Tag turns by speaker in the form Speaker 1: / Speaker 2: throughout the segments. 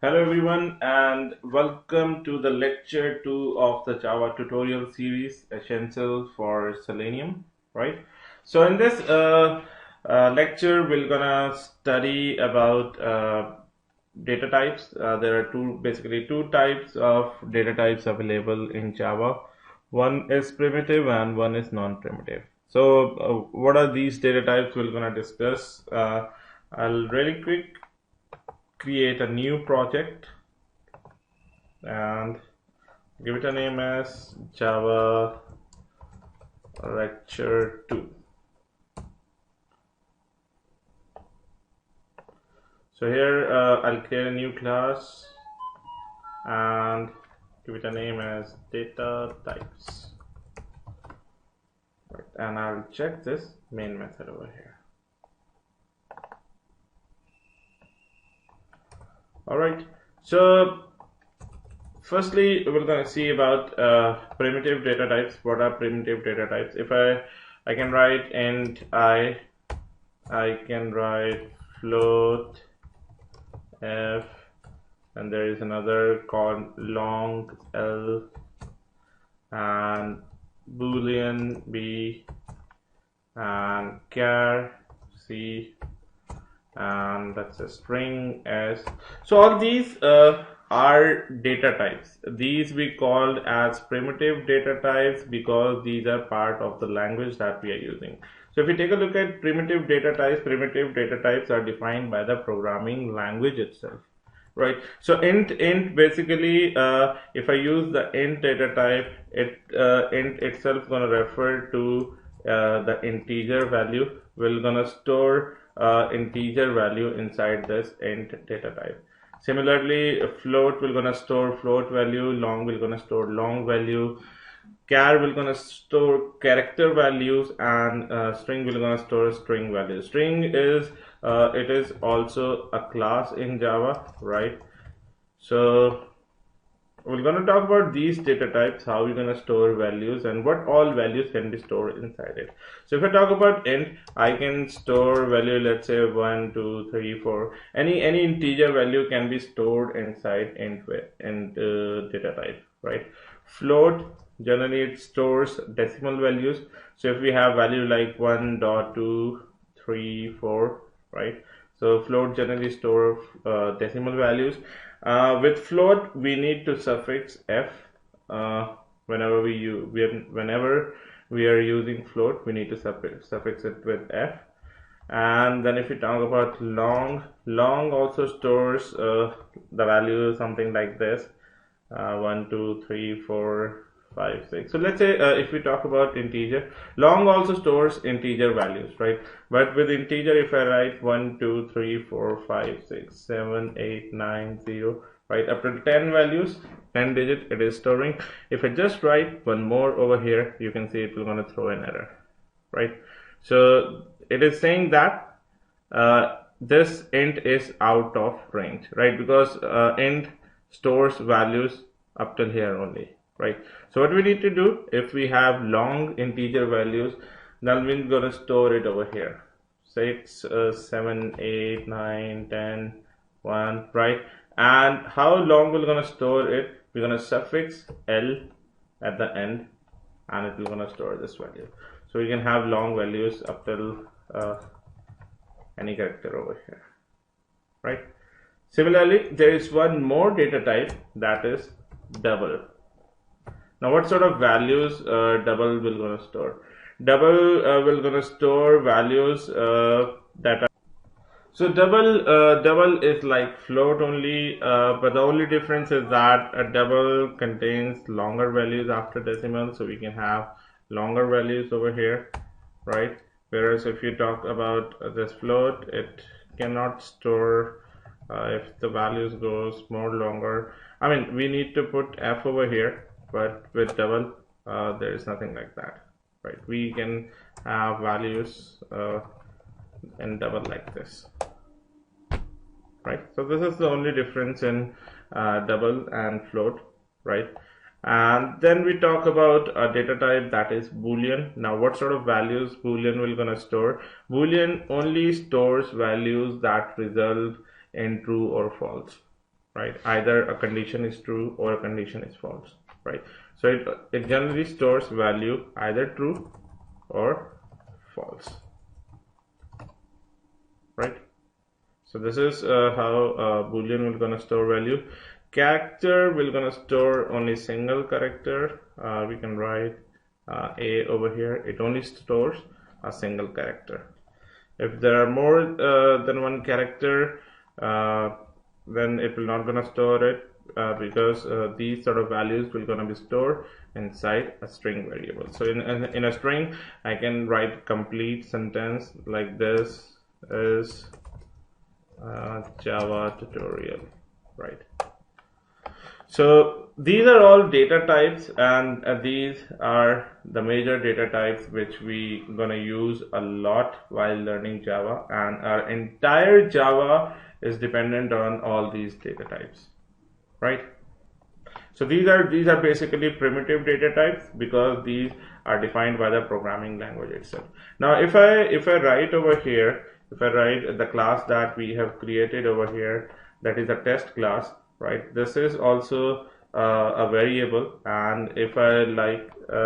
Speaker 1: Hello everyone and welcome to the lecture 2 of the Java tutorial series Essential for Selenium, right? So in this lecture we're gonna study about data types. There are basically two types of data types available in Java. One is primitive and one is non-primitive. So what are these data types we're gonna discuss? I'll really quick create a new project and give it a name as Java lecture 2. So here I'll create a new class and give it a name as data types, right, and I'll check this main method over here. Alright, so firstly we're going to see about primitive data types. What are primitive data types? If I can write int I can write float f, and there is another called long L and boolean b and char c, and that's a string s. So all these are data types. These we called as primitive data types because these are part of the language that we are using. So if we take a look at primitive data types are defined by the programming language itself, right? So int basically, if I use the int data type, int itself gonna refer to the integer value. We're gonna store integer value inside this int data type. Similarly, float will gonna store float value, long will gonna store long value, char will gonna store character values, and string will gonna store string values. String is it is also a class in Java, right? So we're going to talk about these data types, how we're going to store values and what all values can be stored inside it. So if I talk about int, I can store value, let's say 1 2 3 4. Any integer value can be stored inside int data type, right? Float, generally it stores decimal values. So if we have value like 1.234, right? So float generally store decimal values. With float, we need to suffix f. Whenever whenever we are using float, we need to suffix it with f. And then if we talk about long also stores the value something like this, 1 2 3 4 5 6. So let's say if we talk about integer, long also stores integer values, right? But with integer, if I write 1 2 3 4 5 6 7 8 9 0, right, up to 10 values, 10 digit it is storing. If I just write one more over here, you can see it will gonna throw an error, right? So it is saying that this int is out of range, right? Because int stores values up till here only, right? So what we need to do, if we have long integer values, then we're going to store it over here, 6 7 8 9 10 1, right? And how long we're going to store it? We're going to suffix l at the end and it will going to store this value. So we can have long values up till any character over here, right? Similarly, there is one more data type, that is double. Now what sort of values double will gonna store? Double will gonna store values that are, so double is like float only, but the only difference is that a double contains longer values after decimal, so we can have longer values over here, right? Whereas if you talk about this float, it cannot store if the values goes more longer. I mean, we need to put f over here, but with double there is nothing like that, right? We can have values in double like this, right? So this is the only difference in double and float, right? And then we talk about a data type, that is boolean. Now what sort of values boolean will gonna store? Boolean only stores values that result in true or false, right? Either a condition is true or a condition is false, right? So it generally stores value either true or false, right? So this is how Boolean will gonna store value. Character will gonna store only single character. We can write A over here. It only stores a single character. If there are more than one character, then it will not gonna store it because these sort of values will gonna be stored inside a string variable. So in a string, I can write complete sentence like this is Java tutorial, right? So these are all data types, and these are the major data types which we gonna use a lot while learning Java, and our entire Java is dependent on all these data types, right? So these are basically primitive data types because these are defined by the programming language itself. Now if I write over here, if I write the class that we have created over here, that is a test class, right? This is also a variable, and if I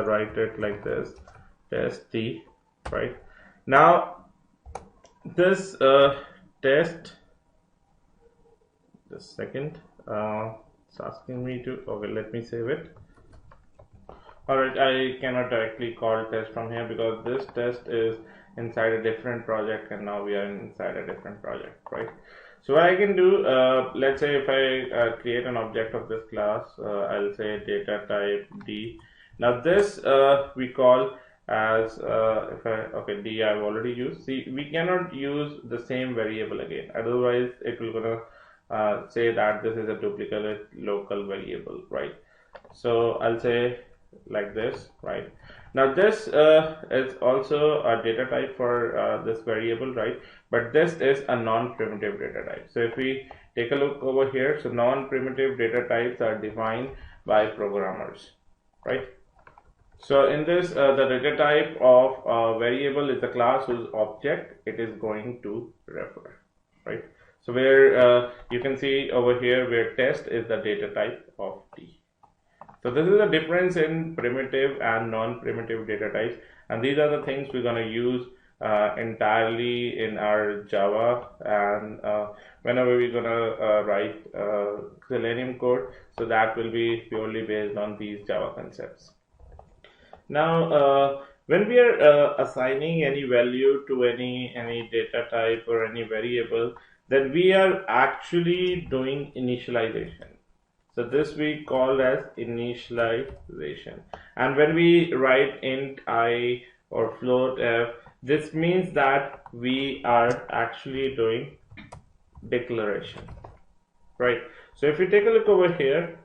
Speaker 1: write it like this, test t, right? Now this test, just second, it's asking me to, okay, let me save it. Alright, I cannot directly call test from here because this test is inside a different project, and now we are inside a different project, right? So what I can do, let's say if I create an object of this class, I'll say data type D. Now this we call as okay, D I've already used. See, we cannot use the same variable again, otherwise it will gonna say that this is a duplicate local variable, right? So I'll say like this, right? Now this is also a data type for this variable, right? But this is a non-primitive data type. So if we take a look over here, so non-primitive data types are defined by programmers, right? So in this, the data type of a variable is the class whose object it is going to refer, right? So where you can see over here where test is the data type of T. So this is the difference in primitive and non-primitive data types, and these are the things we're going to use entirely in our Java, and whenever we're going to write Selenium code, so that will be purely based on these Java concepts. Now when we are assigning any value to any data type or any variable, then we are actually doing initialization. So this we call as initialization, and when we write int I or float f, this means that we are actually doing declaration, right? So if you take a look over here,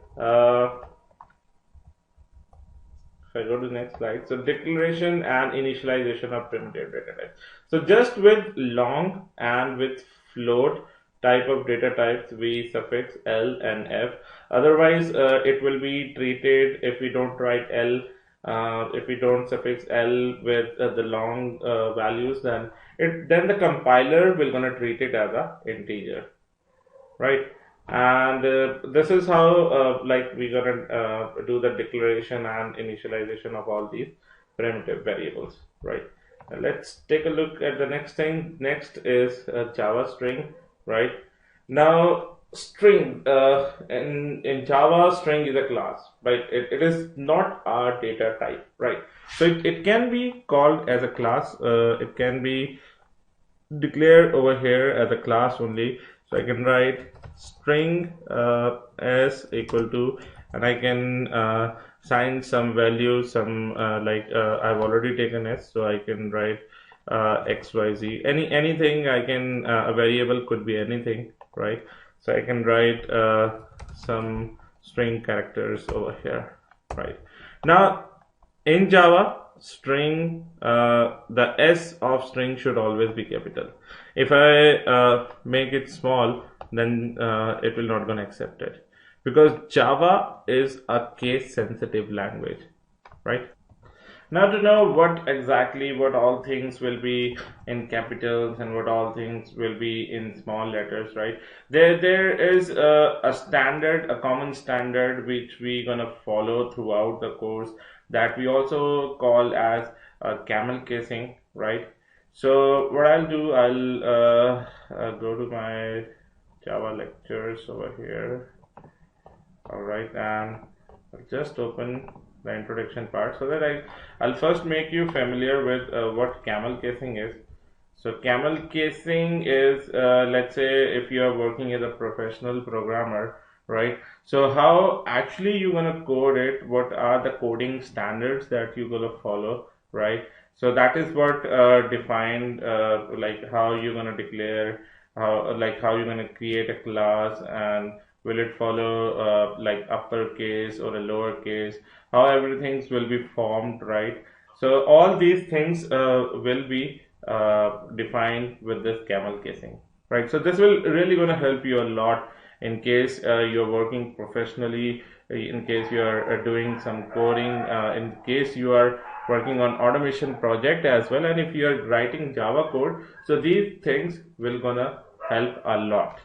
Speaker 1: if I go to the next slide, so declaration and initialization of primitive data types. So just with long and with float type of data types, we suffix L and F. Otherwise, it will be treated, if we don't write L, if we don't suffix L with the long values, then the compiler will gonna treat it as a integer, right? And this is how like we're gonna do the declaration and initialization of all these primitive variables, right? Let's take a look at the next thing. Next is Java string, right? Now string in Java, string is a class, right? It is not a data type, right? So it can be called as a class, it can be declared over here as a class only. So I can write string s equal to, and I can assign some value, some I've already taken s, so I can write xyz, anything I can, a variable could be anything, right? So I can write some string characters over here, right? Now in Java, string, the s of string should always be capital. If I make it small, then it will not gonna accept it, because Java is a case sensitive language, right? Now to know what all things will be in capitals and what all things will be in small letters, right? There is a standard, a common standard which we gonna follow throughout the course, that we also call as camel casing, right? So what I'll do, I'll go to my Java lectures over here. All right, and I'll just open the introduction part so that I'll first make you familiar with what camel casing is. So camel casing is, let's say if you are working as a professional programmer, right? So how actually you're gonna code it, what are the coding standards that you're gonna follow, right? So that is what defined, like how you're gonna declare, how you're gonna create a class, and will it follow like uppercase or a lowercase, how everything will be formed, right? So all these things will be defined with this camel casing, right? So this will really going to help you a lot in case you're working professionally, in case you are doing some coding, in case you are working on automation project as well, and if you are writing Java code. So these things will gonna help a lot.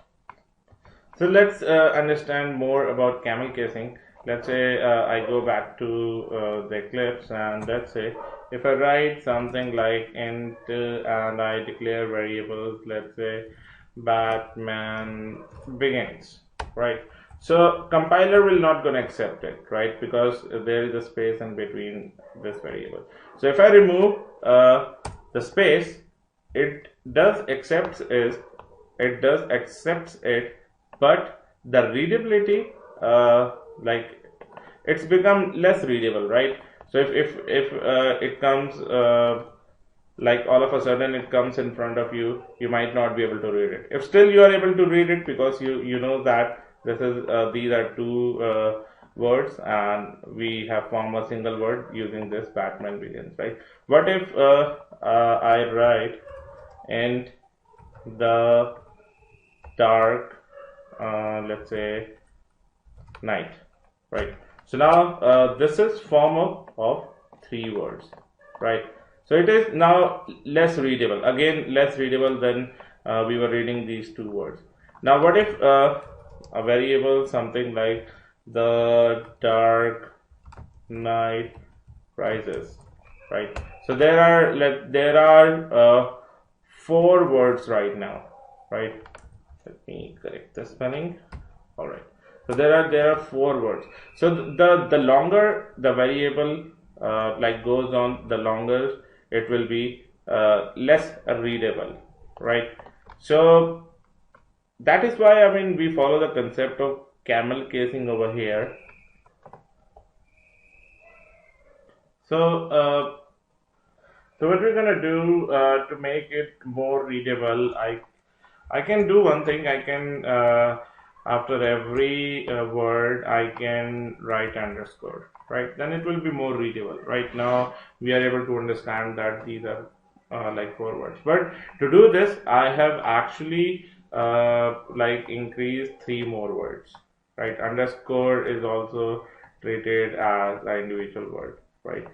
Speaker 1: So let's understand more about camel casing. Let's say I go back to the Eclipse, and let's say if I write something like int and I declare variables, let's say Batman begins, right? So compiler will not gonna accept it, right? Because there is a space in between this variable. So if I remove the space, it does accepts it, but the readability, like it's become less readable, right? So if it comes like all of a sudden it comes in front of you, you might not be able to read it. If still you are able to read it, because you know that this is these are two words, and we have formed a single word using this Batman begins, right? What if I write and the dark, let's say night, right? So now this is form of three words, right? So it is now less readable, again less readable than we were reading these two words. Now what if a variable something like the dark night rises, right? So there are four words right now, right? Let me correct the spelling. All right. So there are four words. So the longer the variable like goes on, the longer it will be less readable, right? So that is why, I mean, we follow the concept of camel casing over here. So so what we're gonna do to make it more readable, I can do one thing. I can after every word I can write underscore, right? Then it will be more readable. Right now we are able to understand that these are like four words. But to do this, I have actually like increased three more words, right? Underscore is also treated as an individual word, right?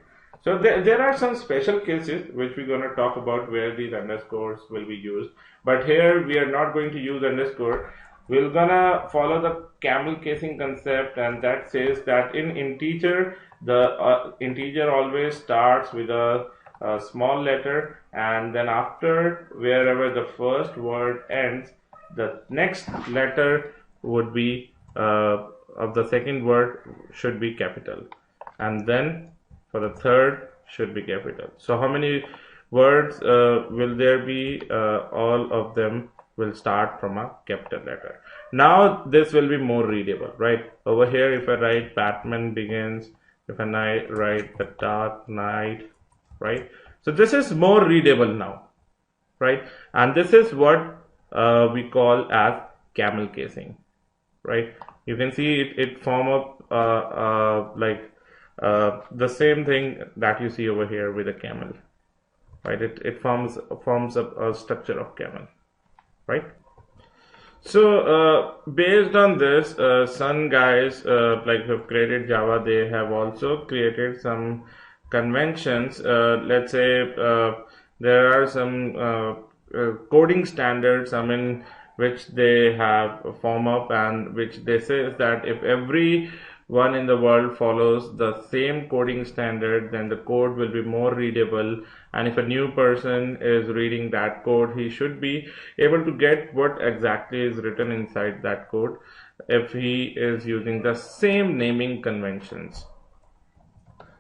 Speaker 1: So there are some special cases which we're going to talk about where these underscores will be used. But here we are not going to use underscore. We're gonna follow the camel casing concept, and that says that in integer, the integer always starts with a small letter, and then after wherever the first word ends, the next letter would be of the second word should be capital, and then for the third should be capital. So how many words will there be? All of them will start from a capital letter. Now this will be more readable, right? Over here, if I write Batman begins, if I write the dark night, right? So this is more readable now, right? And this is what we call as camel casing, right? You can see it form up like the same thing that you see over here with a camel, right? It forms up a structure of camel, right? So based on this, some guys like who have created Java, they have also created some conventions, let's say there are some coding standards, I mean, which they have form up, and which they say that if everyone in the world follows the same coding standard, then the code will be more readable. And if a new person is reading that code, he should be able to get what exactly is written inside that code if he is using the same naming conventions.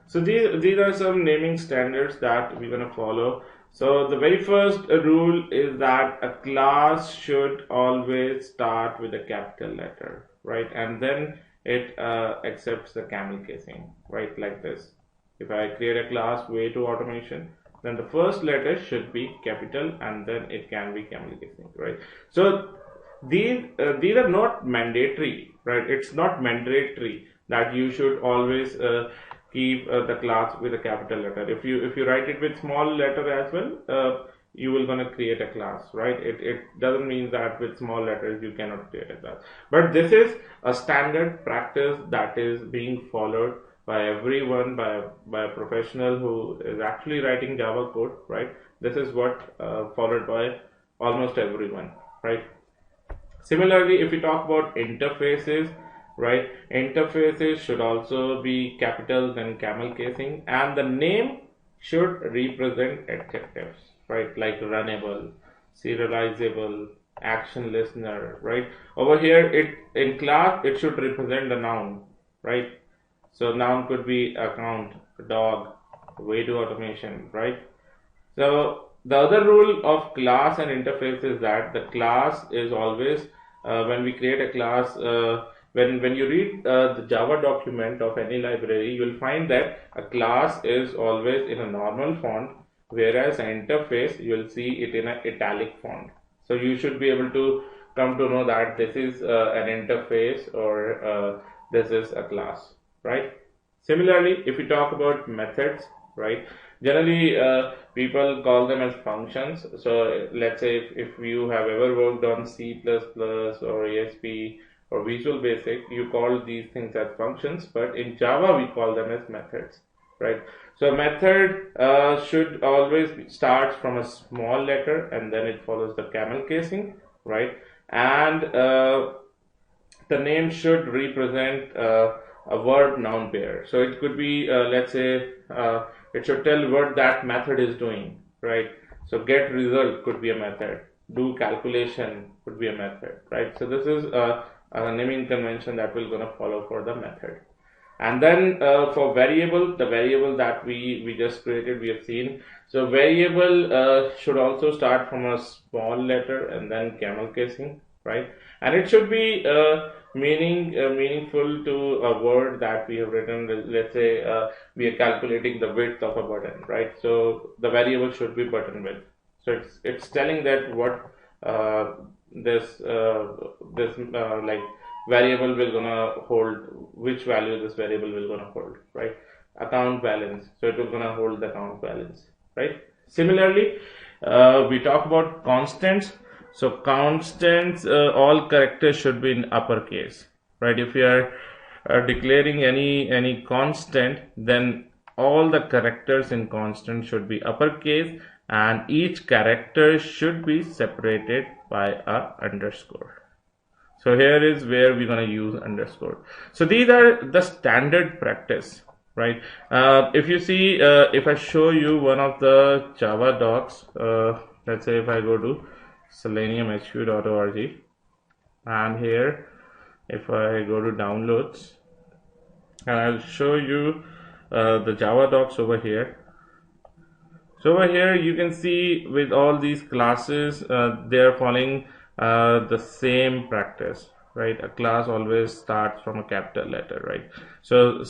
Speaker 1: So these are some naming standards that we're going to follow. So the very first rule is that a class should always start with a capital letter, right? And then it accepts the camel casing, right? Like this. If I create a class way to automation, then the first letter should be capital, and then it can be camel casing, right? So these are not mandatory, right? It's not mandatory that you should always keep the class with a capital letter. If you write it with small letter as well, you will gonna create a class, right? It doesn't mean that with small letters you cannot create a class. But this is a standard practice that is being followed by everyone, by a professional who is actually writing Java code, right? This is what followed by almost everyone, right? Similarly, if we talk about interfaces, right, interfaces should also be capital, then camel casing, and the name should represent adjectives, right, like runnable, serializable, action listener, right? Over here, in class it should represent the noun, right? So noun could be account, dog, way to automation, right? So the other rule of class and interface is that the class is always when we create a class, when you read the Java document of any library, you will find that a class is always in a normal font, whereas an interface you will see it in an italic font. So you should be able to come to know that this is an interface, or this is a class, right? Similarly, if we talk about methods, right, generally people call them as functions. So let's say if you have ever worked on C++ or ASP or Visual Basic, you call these things as functions, but in Java we call them as methods, right? So a method should always start from a small letter, and then it follows the camel casing, right? And the name should represent a verb noun pair. So it could be, let's say, it should tell what that method is doing, right? So get result could be a method, do calculation could be a method, right? So this is a naming convention that we're going to follow for the method. And then for variable, the variable that we just created, we have seen. So variable should also start from a small letter and then camel casing, right? And it should be meaningful to a word that we have written. Let's say we are calculating the width of a button, right? So the variable should be button width. So it's telling that what this like variable will gonna hold, which value this variable will gonna hold, right? Account balance, so it will gonna hold the account balance, right? Similarly, we talk about constants. So constants, all characters should be in uppercase, right? If you are declaring any constant, then all the characters in constant should be uppercase, and each character should be separated by a underscore. So here is where we're going to use underscore. So these are the standard practice, right? If you see, if I show you one of the Java docs, let's say if I go to seleniumhq.org, and here if I go to downloads, and I'll show you the Java docs over here. So over here you can see with all these classes, they are following the same practice, right? A class always starts from a capital letter, right? So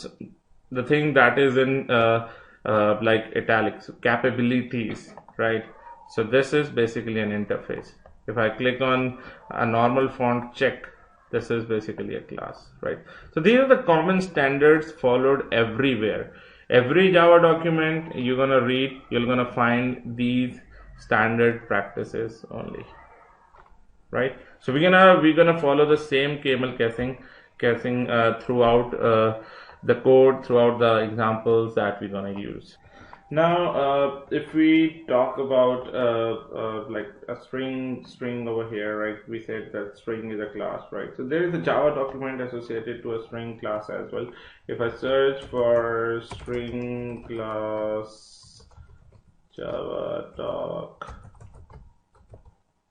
Speaker 1: the thing that is in like italics, capabilities, right? So this is basically an interface. If I click on a normal font check, this is basically a class, right? So these are the common standards followed everywhere. Every Java document you're gonna read, you're gonna find these standard practices only, right? So we're gonna follow the same camel casing throughout the code throughout the examples that we're gonna use. Now, if we talk about like a string over here, right? We said that string is a class, right? So there is a Java document associated to a string class as well. If I search for string class Java doc,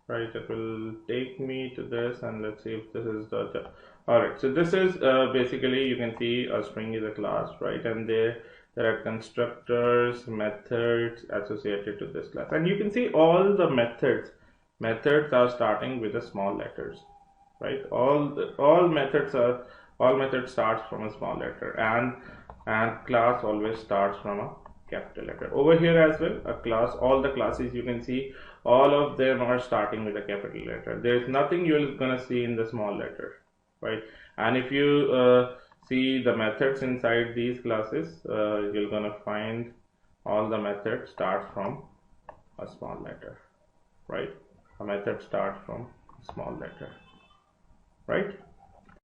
Speaker 1: right, it will take me to this, and let's see if this is the all right. So this is basically, you can see a string is a class, right? And there are constructors, methods associated to this class, and you can see all the methods are starting with the small letters, right? All methods starts from a small letter, and class always starts from a capital letter. Over here as well, a class, all the classes you can see, all of them are starting with a capital letter. There is nothing you're gonna see in the small letter, right? And if you see the methods inside these classes, you're gonna find all the methods start from a small letter, right? A method starts from a small letter, right?